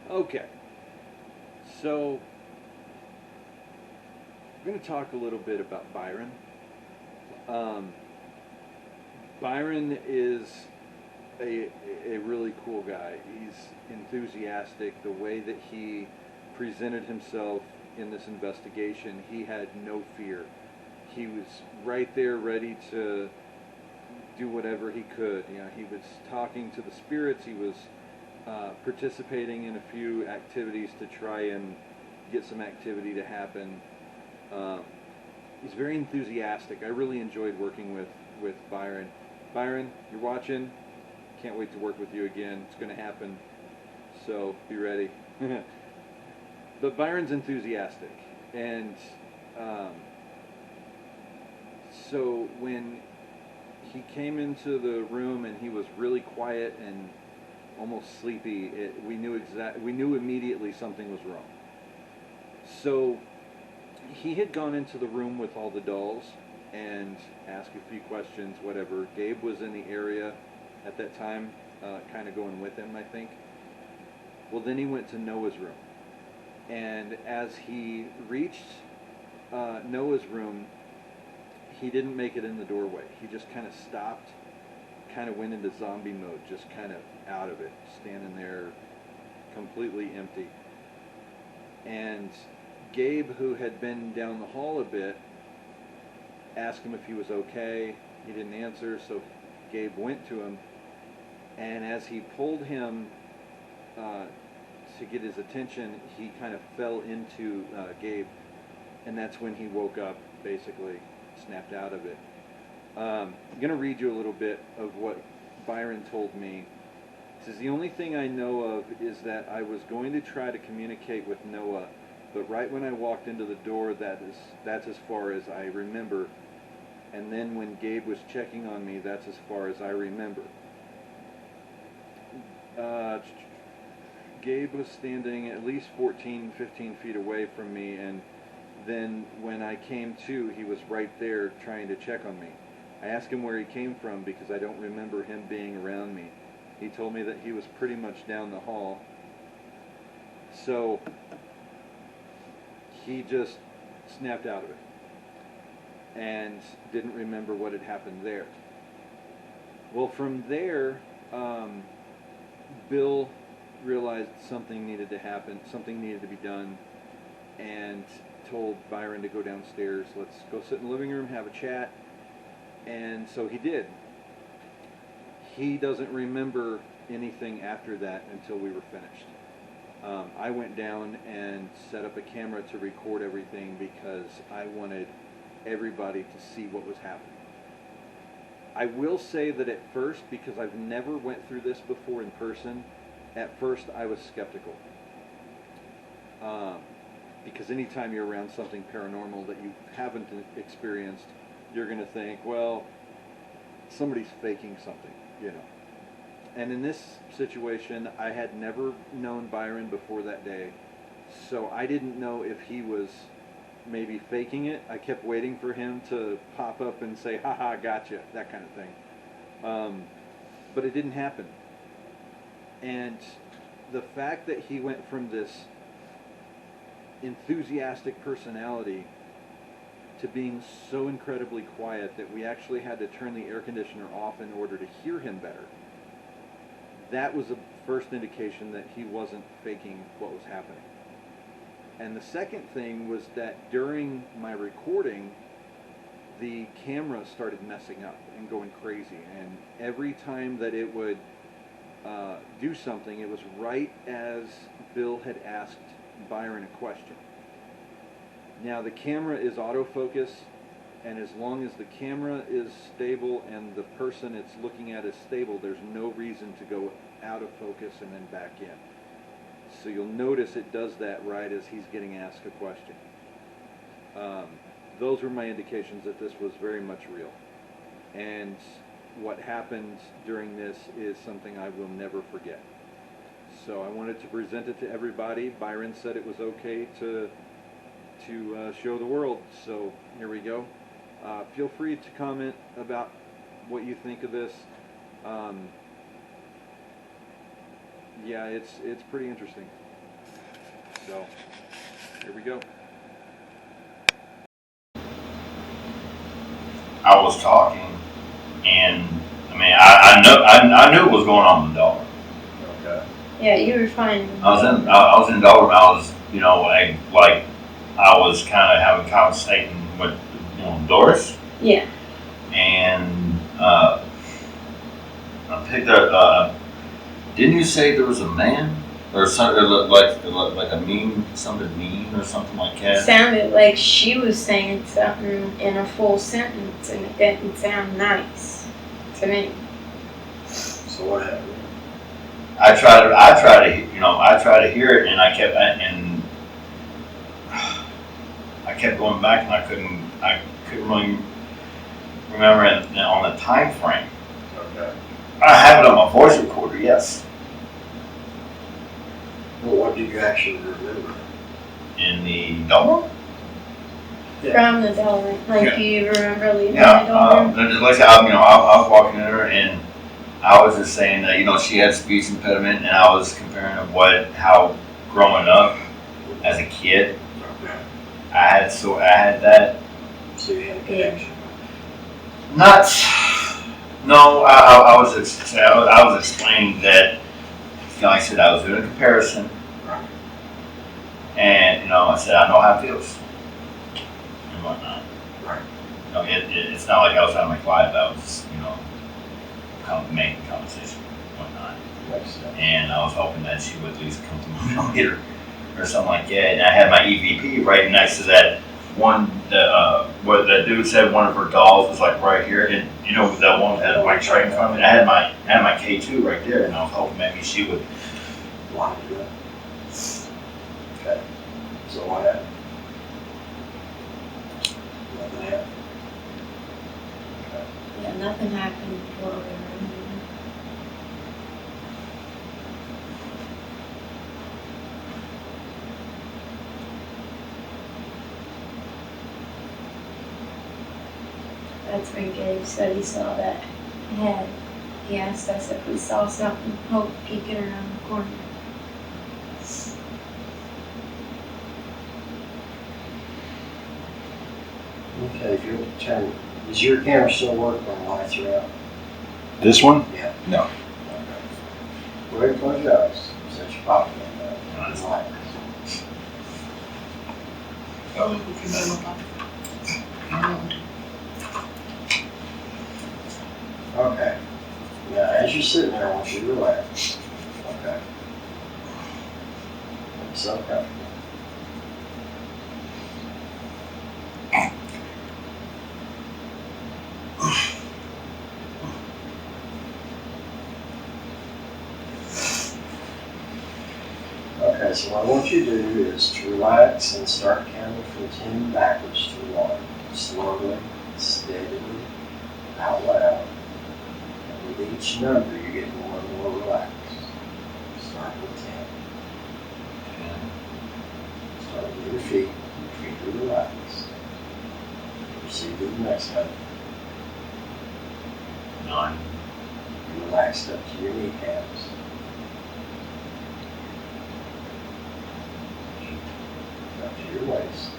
Okay, so I'm going to talk a little bit about Byron. Um, Byron is a, a really cool guy. He's enthusiastic. The way that he presented himself in this investigation, he had no fear. He was right there ready to do whatever he could. You know, he was talking to the spirits. He was participating in a few activities to try and get some activity to happen. Um, he's very enthusiastic. I really enjoyed working with Byron. Byron, you're watching. Can't wait to work with you again. It's going to happen. So be ready. But Byron's enthusiastic, and um, so when he came into the room and he was really quiet and almost sleepy, we knew immediately something was wrong. So he had gone into the room with all the dolls and asked a few questions, whatever. Gabe was in the area at that time, kind of going with him, I think. Well, then he went to Noah's room. And as he reached Noah's room, he didn't make it in the doorway. He just kind of stopped, kind of went into zombie mode, just kind of out of it, standing there completely empty. And Gabe, who had been down the hall a bit, asked him if he was okay. He didn't answer, so Gabe went to him, and as he pulled him to get his attention, he kind of fell into Gabe, and that's when he woke up, basically snapped out of it. I'm going to read you a little bit of what Byron told me. He says, "The only thing I know of is that I was going to try to communicate with Noah, but right when I walked into the door, that's as far as I remember. And then when Gabe was checking on me, that's as far as I remember." Gabe was standing at least 14, 15 feet away from me, and then when I came to, he was right there trying to check on me. I asked him where he came from because I don't remember him being around me. He told me that he was pretty much down the hall. So he just snapped out of it and didn't remember what had happened there. Well, from there, Bill realized something needed to happen, something needed to be done, and told Byron to go downstairs. Let's go sit in the living room, have a chat. And so he did. He doesn't remember anything after that until we were finished. I went down and set up a camera to record everything because I wanted everybody to see what was happening. I will say that at first, because I've never went through this before in person, at first I was skeptical. Because anytime you're around something paranormal that you haven't experienced, you're going to think, well, somebody's faking something, you know. And in this situation, I had never known Byron before that day, so I didn't know if he was maybe faking it. I kept waiting for him to pop up and say, haha, gotcha, that kind of thing. But it didn't happen. And the fact that he went from this enthusiastic personality to being so incredibly quiet that we actually had to turn the air conditioner off in order to hear him better, that was the first indication that he wasn't faking what was happening. And the second thing was that during my recording, the camera started messing up and going crazy. And every time that it would do something, it was right as Bill had asked Byron a question. Now the camera is autofocus, and as long as the camera is stable and the person it's looking at is stable, there's no reason to go out of focus and then back in. So you'll notice it does that right as he's getting asked a question. Those were my indications that this was very much real. And what happened during this is something I will never forget. So I wanted to present it to everybody. Byron said it was okay to show the world. So here we go. Feel free to comment about what you think of this. Yeah, it's pretty interesting. So, here we go. I was talking, and I mean, I knew what was going on with the dog. Okay. Yeah, you were fine. I was in the dog room. I was, you know, like I was kind of having a conversation with, you know, Doris, Yeah. and I picked up. Didn't you say there was a man or something like a something mean or something like that? It sounded like she was saying something in a full sentence, and it didn't sound nice to me. So what happened? I try to hear it, and I kept going back, and I couldn't really remember it on the time frame. Okay. I have it on my voice recorder, yes. Well, what do you actually remember? In the dome? From the doll room. Like, Yeah. you remember leaving the Yeah, doll room? just like I was walking in her, and I was just saying that, you know, she had speech impediment, and I was comparing how growing up as a kid, Okay. I had that. So you had a connection. No, I was explaining that, you know, I said I was doing a comparison, Right. and, you know, I said I know how it feels and whatnot. Right. You know, it's not like I was having my life. I was, you know, making conversation and whatnot. Makes sense. And I was hoping that she would at least come to me later or something like that. And I had my EVP right next to that one, what that dude said one of her dolls was like right here. And you know, that one had a mic right in front of me. I had my K2 right there, and I was hoping maybe she would. Line it up. Okay. So what happened? Nothing happened. Yeah, nothing happened while we were in there. That's when Gabe said he saw that head. He asked us if we saw something peeking around the corner. Okay, if you'll turn, does your camera still work when lights are out? This one? Yeah. No. Okay. Go ahead and close your eyes. Set your pocket in Nice. the light. Okay. Now, as you're sitting there, I want you to relax. Okay. Make yourself comfortable. Okay, so what I want you to do is to relax and start counting from 10 backwards to 1. Slowly, steadily, out loud. And with each number, you get more and more relaxed. Start with 10. Start with your feet. Your feet are relaxed. Proceed to the next number. 9. You're relaxed up to your kneecaps. Up to your waist.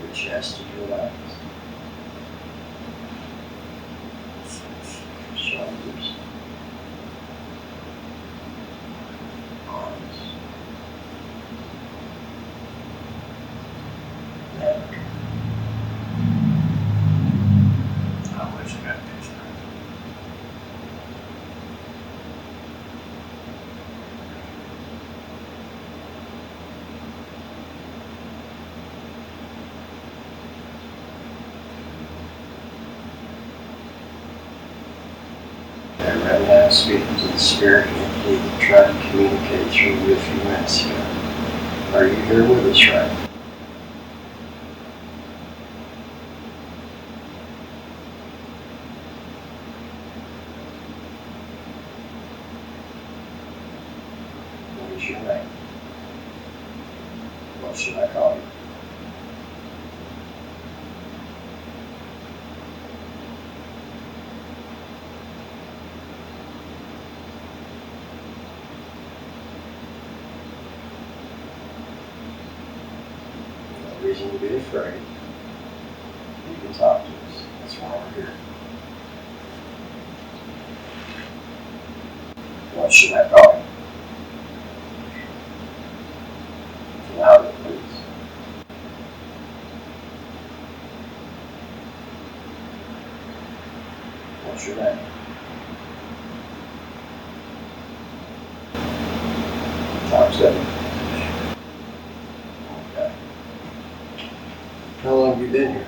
Your chest is relaxed. Shoulders. Arms. Neck. I wish I got a picture. And right now, speaking to the spirit entity that tried to communicate through with you minutes ago. Are you here with us right now? What is your name? What should I call you? reason to be afraid, you can talk to us. That's why we're here. What should I call you? Louder, please. What's your name? Tom Seven. Okay. How long have you been here?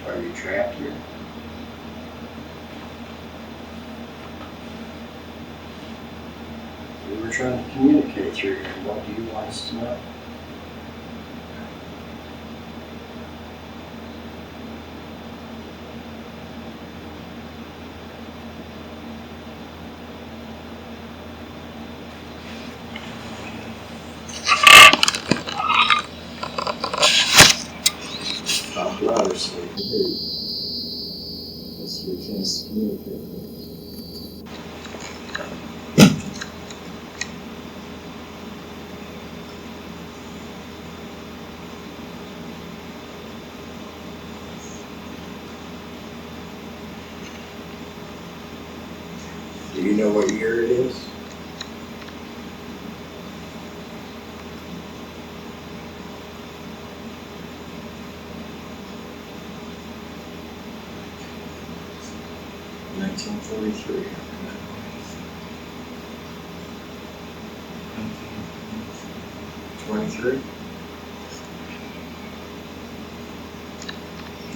Are you trapped here? We were trying to communicate through here. What do you want us to know? Talk louder so we can hear you. Let's give you a chance to communicate. Do you know what year it is? $1943. 23?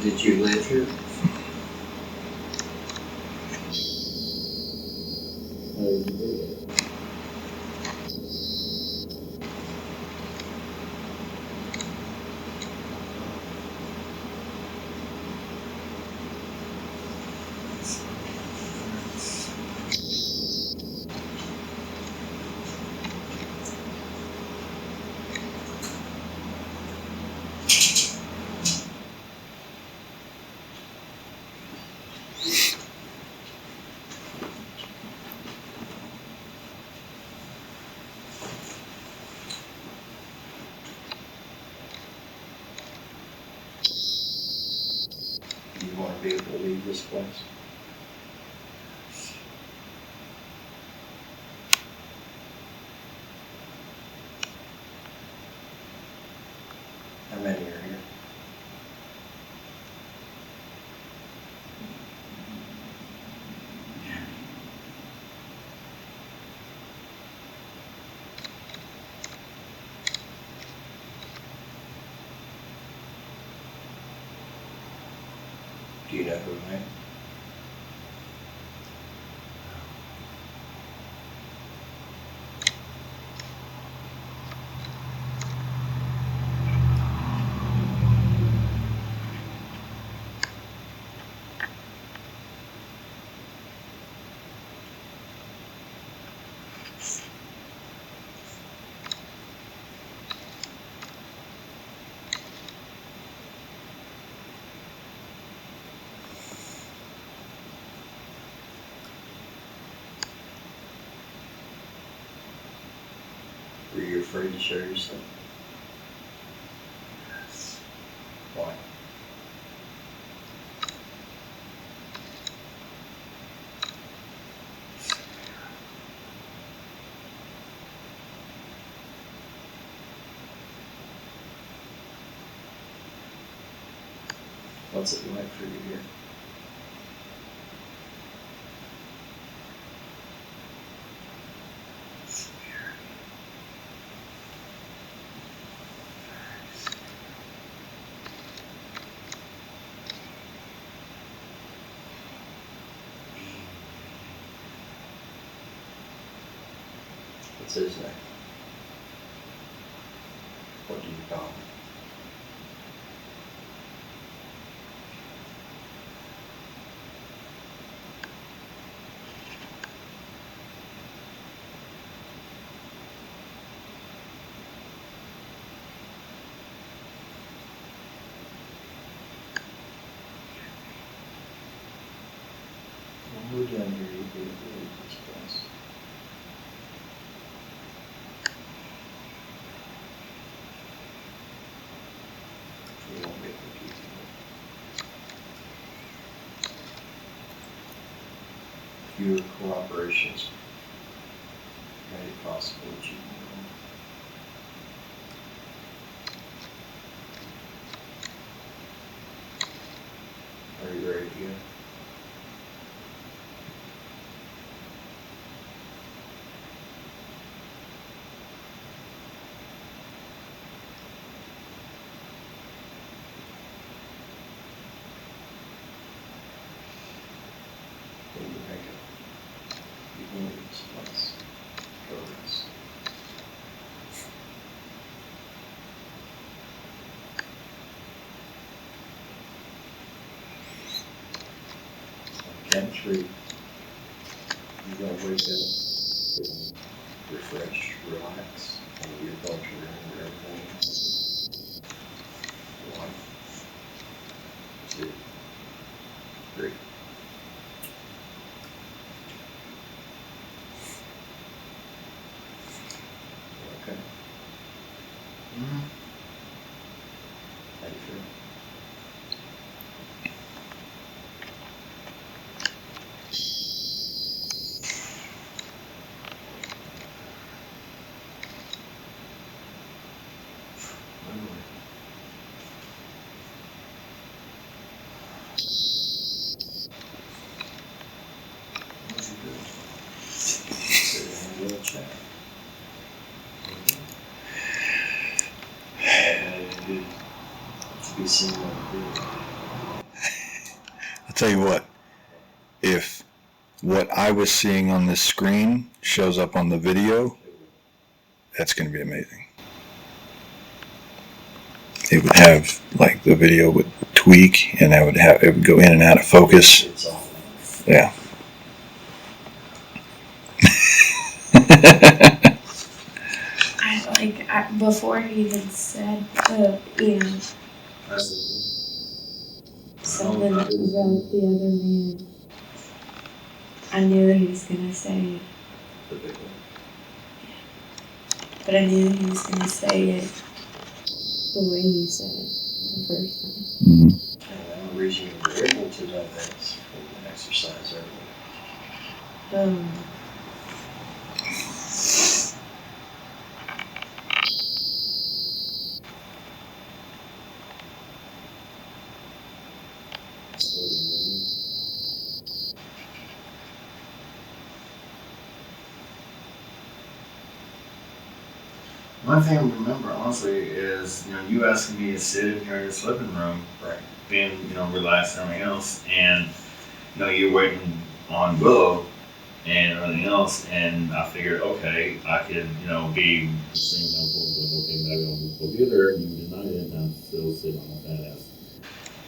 Did you live here? How did you do that? Do you want to be able to leave this place? How many are here? Do you know who I am? Were you afraid to show yourself? Why? What's it like for you here? What's his name? What do you call him? When we're done here, you can leave this place. You won't get confused. Fewer cooperations made it possible that you can go. Are you ready to go? Then you make it. You can leave this place. Go rest. On count of 3, you're gonna wake up feeling refreshed, relaxed, and you're going to remember everything. 1, 2, 3. Okay. How do you feel? What's it doing? Sit down and we'll chat. To be seen on the video. I'll tell you what, if what I was seeing on this screen shows up on the video, that's going to be amazing. It would have, like, the video would tweak and it would go in and out of focus. It's all. Yeah. Before he even said something about the other man, I knew he was gonna say it, The big one. but I knew he was gonna say it the way he said it the first time. Mm-hmm. And the reason you were able to know that is from the exercise earlier. One thing I remember, honestly, is, you asking me to sit in here in this living room, Right. being, relaxed and everything else, and, you're waiting on Willow and everything else, and I figured, okay, I could, be extremely helpful, but okay, maybe I'll go get her, and you denied it, and I'm still sitting on my fat ass.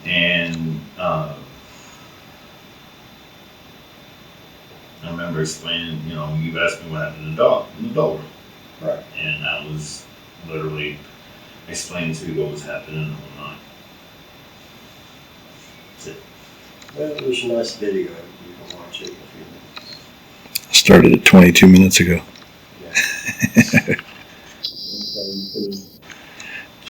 And, I remember explaining, you asked me what happened in the dog room. Right. And I was literally explaining to you what was happening and whatnot. That's it. Well, there's a nice video. You can watch it in a few minutes. I started it 22 minutes ago. Yeah.